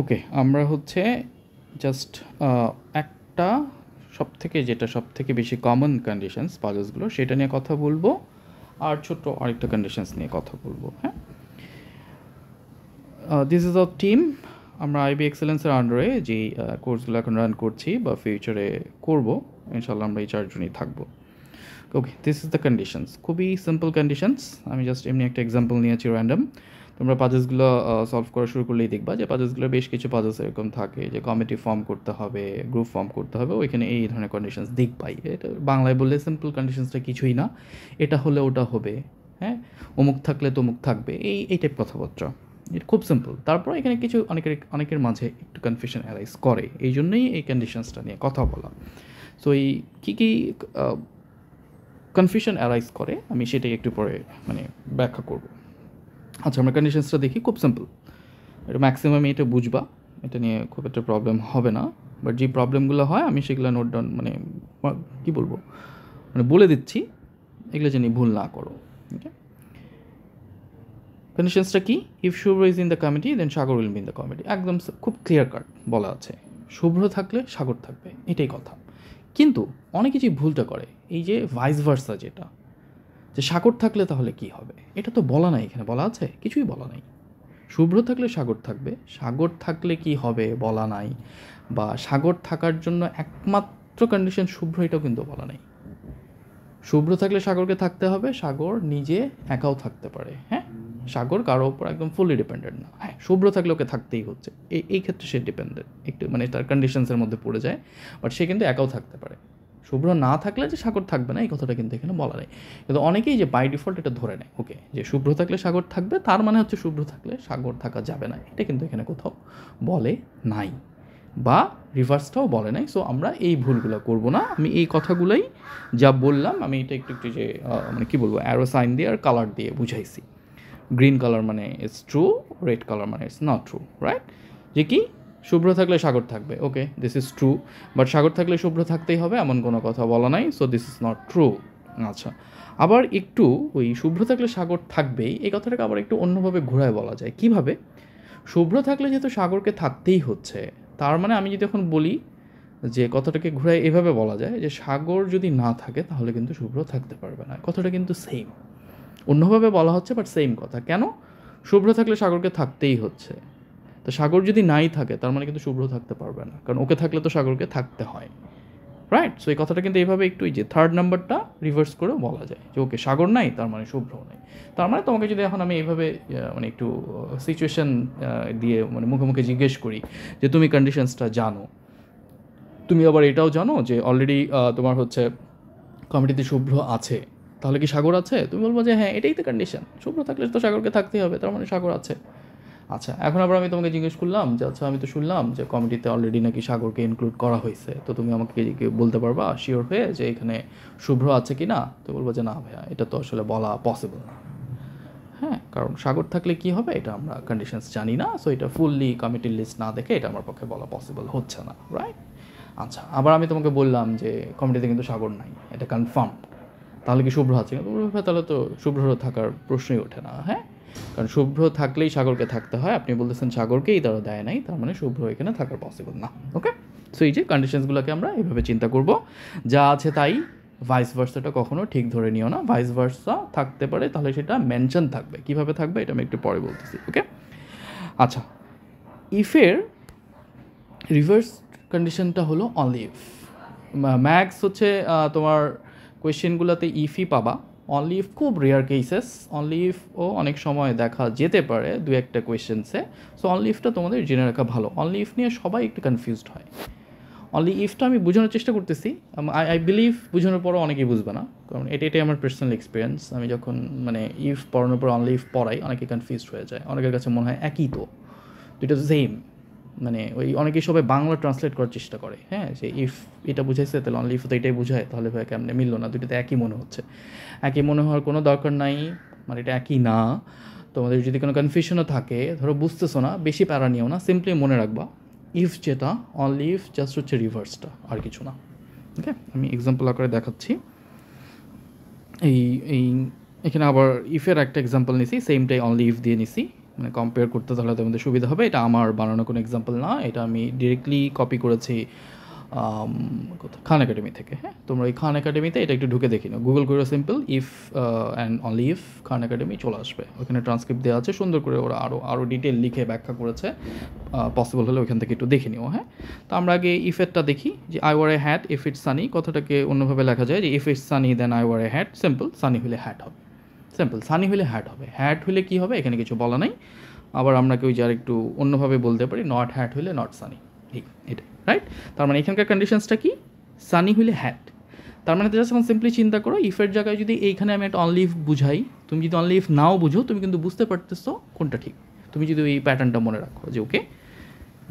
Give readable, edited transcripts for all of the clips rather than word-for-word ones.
ওকে, আমরা হচ্ছে জাস্ট একটা সবথেকে বেশি কমন কন্ডিশনস পাজলসগুলো সেটা নিয়ে কথা বলবো, আর ছোট্ট আরেকটা কন্ডিশনস নিয়ে কথা বলবো। হ্যাঁ, দিস ইজ আ টিম। আমরা আইবি এক্সেলেন্সের আন্ডারে যেই কোর্সগুলো এখন রান করছি বা ফিউচারে করব, ইনশাল্লাহ আমরা এই চারজনই থাকবো। ওকে, দিস ইজ দ্য কন্ডিশনস, খুবই সিম্পল কন্ডিশনস। আমি জাস্ট এমনি একটা এক্সাম্পল নিয়েছি র্যান্ডম। তোমরা পাজেসগুলো সলভ করা শুরু করলেই দেখবা যে পাজেসগুলো বেশ কিছু পাজেস এরকম থাকে যে কমিটি ফর্ম করতে হবে, গ্রুপ ফর্ম করতে হবে, ওইখানে এই ধরনের কন্ডিশনস দেখবাই। এটা বাংলায় বললে সিম্পল কন্ডিশনসটা কিছুই না, এটা হলে ওটা হবে, হ্যাঁ, অমুক থাকলে তমুক থাকবে, এই টাইপ কথাবার্তা। এটা খুব সিম্পল। তারপর এখানে কিছু অনেকের মাঝে একটু কনফিউশন অ্যারাইজ করে, এই জন্যই এই কন্ডিশনসটা নিয়ে কথা বলা। সো এই কী কনফিউশন অ্যারাইজ করে আমি সেটাই একটু পরে ব্যাখ্যা করব। আচ্ছা, আমরা কন্ডিশনসটা দেখি, খুব সিম্পল। এটা ম্যাক্সিমাম এটা বুঝবা, এটা নিয়ে খুব একটা প্রবলেম হবে না। বাট যে প্রবলেমগুলো হয় আমি সেগুলো নোট ডাউন কী বলবো বলে দিচ্ছি, এগুলো জানি ভুল না করো। ওকে, কন্ডিশনসটা কি? If Shubhra is in the committee then Sagar will be in the committee. একদম খুব ক্লিয়ার কাট বলা আছে, শুভ্র থাকলে সাগর থাকবে, এটাই কথা। কিন্তু অনেকে যে ভুলটা করে, এই যে ভাইস ভার্সা, যেটা যে সাগর থাকলে তাহলে কি হবে, এটা তো বলা নাই, এখানে বলা আছে কিছুই বলা নাই। শুভ্র থাকলে সাগর থাকবে, সাগর থাকলে কি হবে বলা নাই, বা সাগর থাকার জন্য একমাত্র কন্ডিশন শুভ্র, এটাও কিন্তু বলা নাই। শুভ্র থাকলে সাগরকে থাকতে হবে, সাগর নিজে একাও থাকতে পারে। হ্যাঁ, সাগর কারো ওপর একদম ফুলি ডিপেন্ডেন্ট না। হ্যাঁ, শুভ্র থাকলে ওকে থাকতেই হচ্ছে, এই ক্ষেত্রে সে ডিপেন্ডেন্ট একটু, তার কন্ডিশনসের মধ্যে পড়ে যায়। বাট সে কিন্তু একাও থাকতে পারে। শুভ্র না থাকলে যে সাগর থাকবে না, এই কথাটা কিন্তু এখানে বলা নেই। কিন্তু অনেকেই যে বাই ডিফল্ট এটা ধরে নেয়, ওকে, যে শুভ্র থাকলে সাগর থাকবে, তার মানে হচ্ছে শুভ্র থাকলে সাগর থাকা যাবে না। এটা কিন্তু এখানে কোথাও বলে নাই, বা রিভার্সটাও বলে নাই। সো আমরা এই ভুলগুলো করব না। আমি এই কথাগুলোই যা বললাম, আমি এটা একটু যে কী বলবো, অ্যারো সাইন দিয়ে আর কালার দিয়ে বুঝাইছি। গ্রিন কালার মানে ইটস ট্রু, রেড কালার মানে ইটস নট ট্রু, রাইট? যে কি, শুভ্র থাকলে সাগর থাকবে, ওকে, দিস ইজ ট্রু। বাট সাগর থাকলে শুভ্র থাকতেই হবে এমন কোনো কথা বলা নাই, so this is not true. আচ্ছা, আবার একটু ওই শুভ্র থাকলে সাগর থাকবেই এই কথাটাকে আবার একটু অন্যভাবে ঘোরায় বলা যায়। কিভাবে? শুভ্র থাকলে যেহেতু সাগরকে থাকতেই হচ্ছে, তার মানে আমি যদি এখন বলি যে কথাটাকে ঘুরায় এভাবে বলা যায় যে সাগর যদি না থাকে তাহলে কিন্তু শুভ্র থাকতে পারবে না। কথাটা কিন্তু সেম, অন্যভাবে বলা হচ্ছে বাট সেম কথা। কেন? শুভ্র থাকলে সাগরকে থাকতেই হচ্ছে, তো সাগর যদি নাই থাকে তার মানে কিন্তু শুভ্র থাকতে পারবে না, কারণ ওকে থাকলে তো সাগরকে থাকতে হয়, রাইট? সো এই কথাটা কিন্তু এইভাবে একটু যে থার্ড নাম্বারটা রিভার্স করেও বলা যায় যে ওকে, সাগর নাই তার মানে শুভ্রও নাই। তার মানে তোমাকে যদি এখন আমি এইভাবে একটু সিচুয়েশন দিয়ে মুখে মুখে জিজ্ঞেস করি যে তুমি কন্ডিশনসটা জানো, তুমি আবার এটাও জানো যে অলরেডি তোমার হচ্ছে কমিটিতে শুভ্র আছে, তাহলে কি সাগর আছে? তুমি বলবো যে হ্যাঁ, এটাই তো কন্ডিশন, শুভ্র থাকলে তো সাগরকে থাকতেই হবে, তার মানে সাগর আছে। আচ্ছা, এখন আবার আমি তোমাকে জিজ্ঞেস করলাম যে আচ্ছা, আমি তো শুনলাম যে কমিটিতে অলরেডি নাকি সাগরকে ইনক্লুড করা হয়েছে, তো তুমি আমাকে কি বলতে পারবা শিওর হয়ে যে এখানে শুভ্র আছে কি না? তো বলবো যে না ভাইয়া, এটা তো আসলে বলা পসিবল না। হ্যাঁ, কারণ সাগর থাকলে কি হবে এটা আমরা কন্ডিশনস জানি না, সো এটা ফুললি কমিটির লিস্ট না দেখে এটা আমার পক্ষে বলা পসিবল হচ্ছে না, রাইট? আচ্ছা, আবার আমি তোমাকে বললাম যে কমিটিতে কিন্তু সাগর নাই, এটা কনফার্ম, তাহলে কি শুভ্র আছে না? তাহলে তো শুভ্র থাকার প্রশ্নই ওঠে না। হ্যাঁ, কারণ শুভ্র থাকলেই সাগরকে থাকতে হয়, আপনি বলতেছেন সাগরকেই তারা দেয় নাই, তার মানে শুভ্র এখানে থাকার পসিবল না। ওকে, সো এই যে কন্ডিশনসগুলোকে আমরা এইভাবে চিন্তা করব, যা আছে তাই। ভাইস ভার্সাটা কখনো ঠিক ধরে নিও না, ভাইস ভার্সা থাকতে পারে, তাহলে সেটা মেনশন থাকবে। কিভাবে থাকবে এটা আমি একটু পরে বলতেছি। ওকে, আচ্ছা, ইফের রিভার্স কন্ডিশনটা হলো অনলি ইফ। ম্যাক্স হচ্ছে তোমার কোয়েশ্চেনগুলোতে ইফই পাবা, অনলি ইফ খুব রেয়ার কেসেস, অনলি ইফও অনেক সময় দেখা যেতে পারে দু একটা কোয়েশ্চেন্সে। সো অনলি ইফটা তোমাদের জেনে রাখা ভালো। অনলি ইফ নিয়ে সবাই একটু কনফিউজড হয়। অনলি ইফটা আমি বোঝানোর চেষ্টা করতেছি, আই বিলিভ বোঝানোর পরও অনেকেই বুঝবে না, কারণ এটাই আমার পার্সোনাল এক্সপিরিয়েন্স। আমি যখন ইফ পড়ানোর পর অনলি ইফ পড়াই, অনেকে কনফিউজড হয়ে যায়, অনেকের কাছে মনে হয় একই, তো দুটো সেম। ওই অনেকেই সবাই বাংলা ট্রান্সলেট করার চেষ্টা করে, হ্যাঁ, যে ইফ এটা বুঝাইছে তাহলে অনলি ইফ তো এটাই বুঝায়, তাহলে ভাই কেমনে মিললো না, দুটোতে একই মনে হচ্ছে। একই মনে হওয়ার কোনো দরকার নাই, এটা একই না। তোমাদের যদি কোনো কনফিউশনও থাকে, ধরো বুঝতেছো না, বেশি প্যারা নিও না, সিম্পলি মনে রাখবা ইফ যেটা, অনলি ইফ জাস্ট হচ্ছে রিভার্সটা, আর কিছু না। ওকে, আমি এক্সাম্পল আকারে দেখাচ্ছি। এই এই এখানে আবার ইফের একটা এক্সাম্পল নিছি, সেমটাই অনলি ইফ দিয়ে নিছি। মানে কম্পেয়ার করতে তাহলে তোমাদের সুবিধা হবে। এটা আমার বানানো কোনো এক্সাম্পল না, এটা আমি ডিরেক্টলি কপি করেছি খান একাডেমি থেকে। হ্যাঁ, তোমরা এই খান একাডেমিতে এটা একটু ঢুকে দেখি না, গুগল করে simple if and only if Khan academy চলে আসবে, ওখানে ট্রান্সক্রিপ্ট দেওয়া আছে, সুন্দর করে ওরা আরও ডিটেল লিখে ব্যাখ্যা করেছে, পসিবল হলে ওইখান থেকে একটু দেখে নিও। হ্যাঁ, তো আমরা আগে ইফেরটা দেখি যে I wear a hat if it's sunny, কথাটাকে অন্যভাবে লেখা যায় যে if it's sunny then I wear a hat, simple, sunny হলে হ্যাট হবে, সিম্পল, সানি হলে হ্যাট হবে। হ্যাট হলে কী হবে এখানে কিছু বলা নাই। আবার আমরা কেউ যার একটু অন্যভাবে বলতে পারি নট হ্যাট হলে নট সানি, এটা রাইট। তার মানে এখানকার কন্ডিশনসটা কি, সানি হলে হ্যাট। তার মানে জাস্ট এখন সিম্পলি চিন্তা করো, ইফের জায়গায় যদি এইখানে আমি একটা অনলি ইফ বুঝাই, তুমি যদি অনলি ইফ নাও বুঝো তুমি কিন্তু বুঝতে পারতেছো কোনটা ঠিক। তুমি যদি এই প্যাটার্নটা মনে রাখো যে ওকে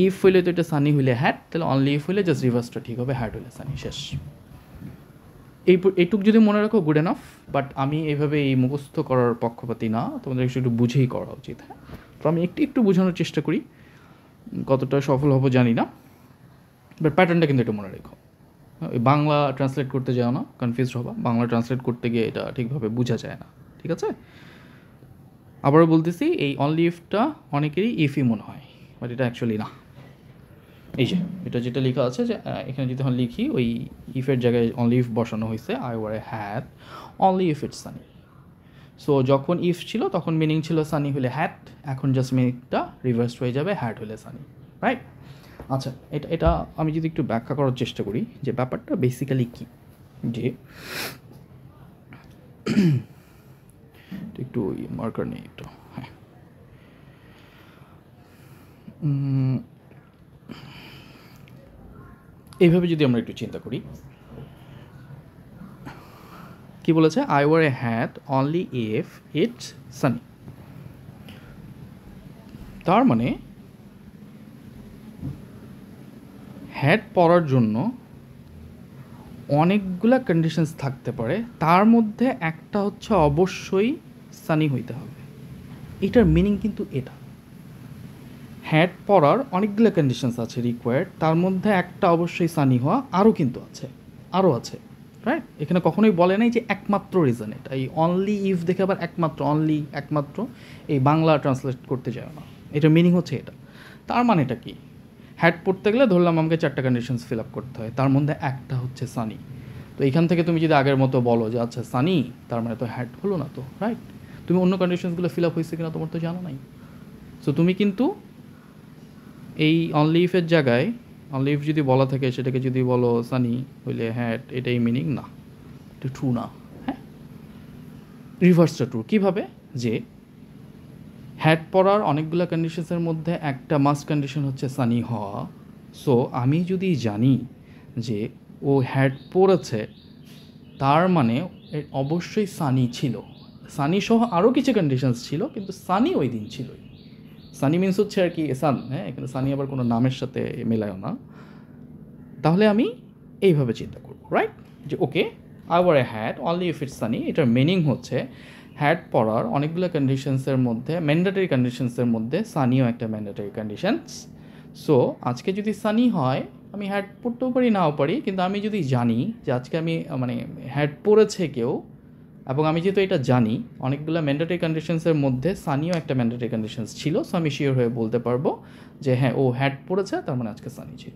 ইফ হইলে তো এটা সানি হইলে হ্যাট, তাহলে অনলি ইফ হইলে জাস্ট রিভার্সটা ঠিক হবে, হ্যাট হইলে সানি, শেষ। এইটুক যদি মনে রাখো গুড এনাফ। বাট আমি এইভাবে এই মুখস্থ করার পক্ষপাতি না, তোমাদের একটু বুঝেই করা উচিত। হ্যাঁ, তো আমি একটু বোঝানোর চেষ্টা করি, কতটা সফল হবো জানি না, বাট প্যাটার্নটা কিন্তু এটা মনে রেখো। ওই বাংলা ট্রান্সলেট করতে যাও না, কনফিউজড হবা, বাংলা ট্রান্সলেট করতে গিয়ে এটা ঠিকভাবে বোঝা যায় না, ঠিক আছে। আবারও বলতেছি, এই অনলি ইফটা অনেকেরই ইফই মনে হয়, বাট এটা অ্যাকচুয়ালি না। এই যে এটা যেটা লেখা আছে যে এখানে যদি এখন লিখি ওই ইফের জায়গায় অনলি ইফ বসানো হয়েছে, I wear a hat only if it's sunny. So যখন ইফ ছিল তখন মিনিং ছিল সানি হলে হ্যাট, এখন জাস্ট মিনিংটা রিভার্স হয়ে যাবে হ্যাট হলে সানি, রাইট। আচ্ছা, এটা আমি যদি একটু ব্যাখ্যা করার চেষ্টা করি যে ব্যাপারটা বেসিক্যালি কী, যে একটু মার্কার নেই একটু, হ্যাঁ, এইভাবে যদি আমরা একটু চিন্তা করি, কি বলেছে, I wear a hat only if it's sunny. তার মানে হ্যাট পরার জন্য অনেকগুলা কন্ডিশনস থাকতে পারে, তার মধ্যে একটা হচ্ছে অবশ্যই সানি হইতে হবে। এটার মিনিং কিন্তু এটা, হ্যাট পরার অনেকগুলো কন্ডিশনস আছে রিকোয়ার্ড, তার মধ্যে একটা অবশ্যই সানি হওয়া, আরও কিন্তু আছে, আরও আছে, রাইট। এখানে কখনোই বলে নাই যে একমাত্র রিজন এটা, এই অনলি ইফ দেখে আবার একমাত্র, অনলি একমাত্র এই বাংলা ট্রান্সলেট করতে যায় না, এটার মিনিং হচ্ছে এটা। তার মানেটা কি, হ্যাট পড়তে গেলে ধরলাম আমাকে 4টা কন্ডিশনস ফিল আপ করতে হয়, তার মধ্যে একটা হচ্ছে সানি। তো এইখান থেকে তুমি যদি আগের মতো বলো যে আচ্ছা সানি, তার মানে তো হ্যাট হলো না তো, রাইট। তুমি অন্য কন্ডিশনসগুলো ফিল আপ হয়েছে কিনা তোমার তো জানা নাই। সো তুমি কিন্তু এই অনলি ইফের জায়গায় অনলি ইফ যদি বলা থাকে সেটাকে যদি বলো সানি হইলে হ্যাট, এটাই মিনিং না, এটা ট্রু না। হ্যাঁ, রিভার্সটা ট্রু। কীভাবে, যে হ্যাট পড়ার অনেকগুলো কন্ডিশনসের মধ্যে একটা মাস্ট কন্ডিশন হচ্ছে সানি হওয়া। সো আমি যদি জানি যে ও হ্যাট পড়েছে, তার মানে অবশ্যই সানি ছিল, সানি সহ আরও কিছু কন্ডিশনস ছিল, কিন্তু সানি ওই দিন ছিলই। সানি মিন্স হচ্ছে আর কি সান, হ্যাঁ, এখানে সানি আবার কোনো নামের সাথে মেলায়ও না। তাহলে আমি এইভাবে চিন্তা করব, রাইট, যে okay I wear a hat only if it's sunny, এটার মিনিং হচ্ছে হ্যাট পড়ার অনেকগুলো কন্ডিশনসের মধ্যে, ম্যান্ডেটরি কন্ডিশনসের মধ্যে সানিও একটা ম্যান্ডেটরি কন্ডিশনস। সো আজকে যদি সানি হয় আমি হ্যাট পড়তেও পারি নাও পারি, কিন্তু আমি যদি জানি যে আজকে আমি মানে হ্যাট পড়েছে কেউ, এবং আমি যেহেতু এটা জানি অনেকগুলো ম্যান্ডেটরি কন্ডিশনসের মধ্যে সানিও একটা ম্যান্ডেটরি কন্ডিশনস ছিল, সো আমি শিওর হয়ে বলতে পারবো যে হ্যাঁ ও হ্যাট পড়েছে, তার মানে আজকে সানি ছিল।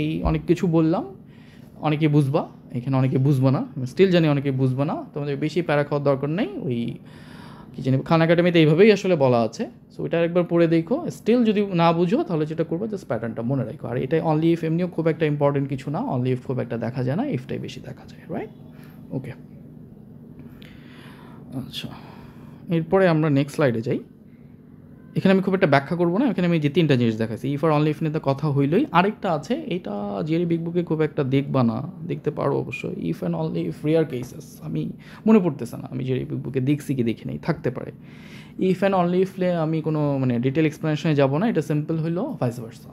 এই অনেক কিছু বললাম, অনেকে বুঝবা, এখানে অনেকে বুঝবো না, স্টিল জানি অনেকে বুঝবো না, তোমাদের বেশি প্যারা খাওয়ার দরকার নেই। ওই কী জানি খান একাডেমিতে এইভাবেই আসলে বলা আছে, সো এটা একবার পড়ে দেখো, স্টিল যদি না বুঝো তাহলে যেটা করবো জাস্ট প্যাটার্নটা মনে রাখো। আর এটাই অনলি ইফ এমনিও খুব একটা ইম্পর্টেন্ট কিছু না, অনলি ইফ খুব একটা দেখা যায় না, ইফটাই বেশি দেখা যায়, রাইট। ওকে, আচ্ছা, এরপরে আমরা নেক্সট স্লাইডে যাই। এখানে আমি খুব একটা ব্যাখ্যা করবো না, এখানে আমি যে 3টা জিনিস দেখাচ্ছি, ইফ আর অনলি ইফ নিয়ে তো কথা হইলই। আরেকটা আছে, এটা জিআরই বিগ বুকে খুব একটা দেখবা না, দেখতে পারো অবশ্যই, if and only if rare cases, আমি মনে পড়তেছে না আমি জিআরই বিগ বুকে দেখছি কি দেখি নেই, থাকতে পারে। ইফ অ্যান্ড অনলি ইফলে আমি কোনো মানে ডিটেল এক্সপ্লেনেশনে যাব না, এটা সিম্পল হলো vice versa.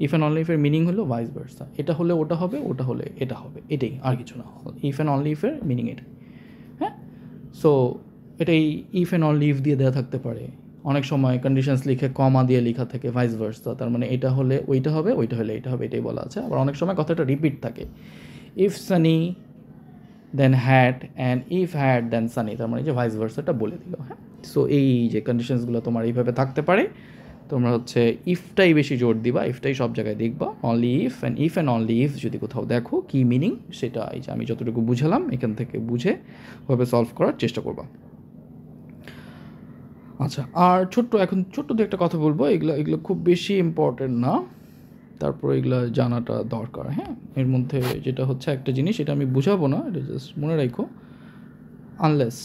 If and only ইফের মিনিং হলো ভাইস ভার্সা, এটা হলে ওটা হবে, ওটা হলে এটা হবে, এটাই, আর কিছু না। ইফ অ্যান্ড অনলি ইফের মিনিং এটাই, হ্যাঁ। সো এটাই ইফ অ্যান্ড অনলি ইফ দিয়ে দেওয়া থাকতে পারে, অনেক সময় কন্ডিশনস লিখে কমা দিয়ে লেখা থাকে ভাইস ভার্সা, তার মানে এটা হলে ওইটা হবে, ওইটা হলে এটা হবে, এটাই বলা আছে। আবার অনেক সময় কথাটা রিপিট থাকে, if sunny then had, and if had then sunny, তার মানে যে ভাইস ভার্সাটা বলে দিল। হ্যাঁ, সো এই যে কন্ডিশনসগুলো তোমার এইভাবে থাকতে পারে। তোমরা হচ্ছে ইফটাই বেশি জোর দিবা, ইফটাই সব জায়গায় দেখবা, only if and only if যদি কোথাও দেখো কি মিনিং, সেটা এই যে আমি যতটুকু বুঝালাম এখান থেকে বুঝে ওভাবে সলভ করার চেষ্টা করবা। আচ্ছা, আর এখন ছোট্ট দু একটা কথা বলবো, এগুলো খুব বেশি ইম্পর্টেন্ট না, তারপর এগুলো জানাটা দরকার। হ্যাঁ, এর মধ্যে যেটা হচ্ছে একটা জিনিস, এটা আমি বুঝাবো না, এটা জাস্ট মনে রাখো, আনলেস,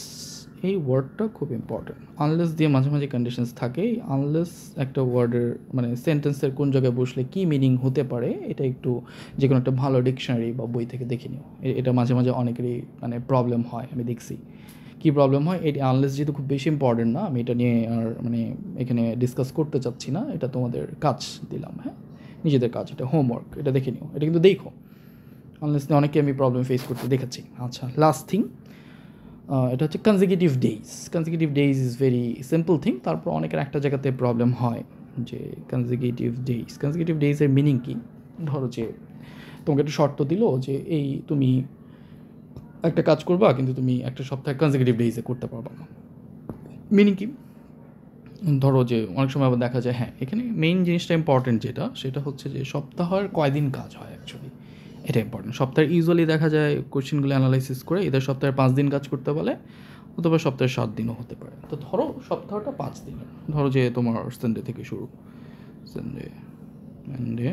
এই ওয়ার্ডটা খুব ইম্পর্টেন্ট। আনলেস দিয়ে মাঝে মাঝে কন্ডিশনস থাকে। এই আনলেস একটা ওয়ার্ডের মানে সেন্টেন্সের কোন জায়গায় বসলে কী মিনিং হতে পারে, এটা একটু যে কোনো একটা ভালো ডিকশনারি বা বই থেকে দেখে নিও। এটা মাঝে মাঝে অনেকেরই মানে প্রবলেম হয়, আমি দেখছি কী প্রবলেম হয়। এই আনলেস যেহেতু খুব বেশি ইম্পর্টেন্ট না, আমি এটা নিয়ে আর মানে এখানে ডিসকাস করতে চাচ্ছি না, এটা তোমাদের কাজ দিলাম। হ্যাঁ, নিজেদের কাজ, এটা হোমওয়ার্ক, এটা দেখে নিও, এটা কিন্তু দেখো। আনলেস নিয়ে অনেকে আমি প্রবলেম ফেস করতে দেখেছি। আচ্ছা, লাস্ট থিং, এটা হচ্ছে consecutive days. Consecutive days is very simple thing, তারপর অনেকের একটা জায়গাতে প্রবলেম হয় যে কনজিকিউটিভ ডেইজের মিনিং কী। ধরো যে তোমাকে একটা শর্ত দিল যে এই তুমি একটা কাজ করবা, কিন্তু তুমি একটা সপ্তাহে কনজিকিউটিভ ডেইজে করতে পারবা না। মিনিং কি? ধরো যে অনেক সময় আবার দেখা যায়, হ্যাঁ এখানে মেইন জিনিসটা ইম্পর্টেন্ট যেটা, সেটা হচ্ছে যে সপ্তাহের কয়দিন কাজ হয় অ্যাকচুয়ালি, এটা ইম্পর্টেন্ট। সপ্তাহে ইউজুয়ালি দেখা যায় কোশ্চেনগুলো অ্যানালাইসিস করে এদের সপ্তাহে 5 দিন কাজ করতে বলে, অথবা সপ্তাহে 7 দিনও হতে পারে। তো ধরো সপ্তাহটা 5 দিনের, ধরো যে তোমার সানডে থেকে শুরু, সানডে মানডে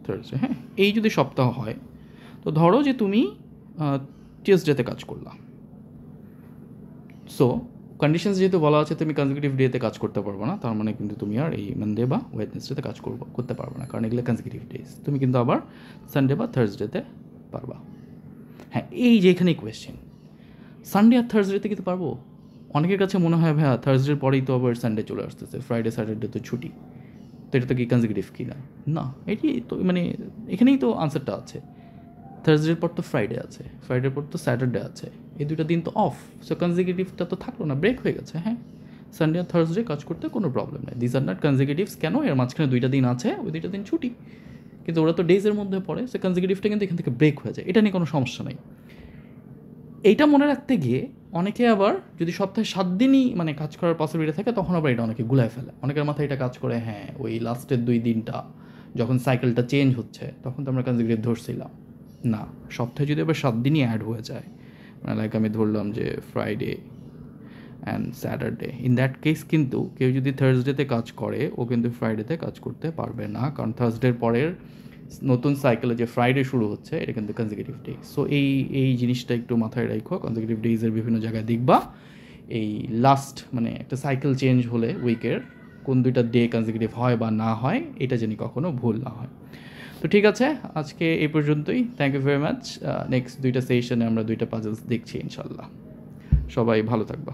থার্সডে, হ্যাঁ এই যদি সপ্তাহ হয়, তো ধরো যে তুমি টিউসডেতে কাজ করলা। সো কন্ডিশনস যেহেতু বলা আছে তুমি কনজিকিউটিভ ডেতে কাজ করতে পারবো না, তার মানে কিন্তু তুমি আর এই মানডে বা ওয়েডনেসডেতে কাজ করতে পারবে না, কারণ এগুলো কনজিকিউটিভ ডেজ। তুমি কিন্তু আবার সানডে বা থার্সডেতে পারবা। হ্যাঁ, এই যে এখানেই কোয়েশ্চেন, সানডে আর থার্সডেতে কিন্তু পারবো। অনেকের কাছে মনে হয় ভাইয়া থার্সডের পরেই তো আবার সানডে চলে আসতেছে, ফ্রাইডে স্যাটারডে তো ছুটি, তো এটা তো কি কনজিকিউটিভ কি না? না, এটি তো মানে এখানেই তো আনসারটা আছে। থার্সডের পর তো ফ্রাইডে আছে, ফ্রাইডের পর তো স্যাটারডে আছে, এই দুটো দিন তো অফ, সো কনজিকিউটিভটা তো থাকলো না, ব্রেক হয়ে গেছে। হ্যাঁ, সানডে আর থার্সডে কাজ করতে কোনো প্রবলেম নেই, দিস আর নট কনজিকিউটিভস। কেন? এর মাঝখানে 2টা দিন আছে, ওই 2টা দিন ছুটি, কিন্তু ওরা তো ডেজের মধ্যে পড়ে, সে কনজিকিউটিভটা কিন্তু এখান থেকে ব্রেক হয়ে যায়, এটা নিয়ে কোনো সমস্যা নেই। এইটা মনে রাখতে গিয়ে অনেকে আবার যদি সপ্তাহে 7 দিনই মানে কাজ করার পসিবিলিটি থাকে, তখন আবার এটা অনেকে গুলায় ফেলে। অনেকের মাথায় এটা কাজ করে, হ্যাঁ ওই লাস্টের 2 দিনটা যখন সাইকেলটা চেঞ্জ হচ্ছে তখন তো আমরা কনজিকিউটিভ ধরছিলাম না। সপ্তাহে যদি আবার 7 দিনই অ্যাড হয়ে যায়, মানে লাইক আমি ধরলাম যে Friday and Saturday, in that case কিন্তু কেউ যদি থার্সডেতে কাজ করে, ও কিন্তু ফ্রাইডেতে কাজ করতে পারবে না, কারণ থার্সডের পরের নতুন সাইকেলে যে ফ্রাইডে শুরু হচ্ছে এটা কিন্তু কনজিকিউটিভ ডে। সো এই জিনিসটা একটু মাথায় রাখো, কনজিকিউটিভ ডেজের বিভিন্ন জায়গায় দেখবা এই লাস্ট মানে একটা সাইকেল চেঞ্জ হলে উইকের কোন 2টা ডে কনজিকিউটিভ হয় বা না হয়, এটা যেন কখনো ভুল না হয়। তো ঠিক আছে, আজকে এই পর্যন্তই। Thank you very much. Next 2টা সেশনে আমরা 2টা পাজলস দেখছি ইনশাল্লাহ। সবাই ভালো থাকবা।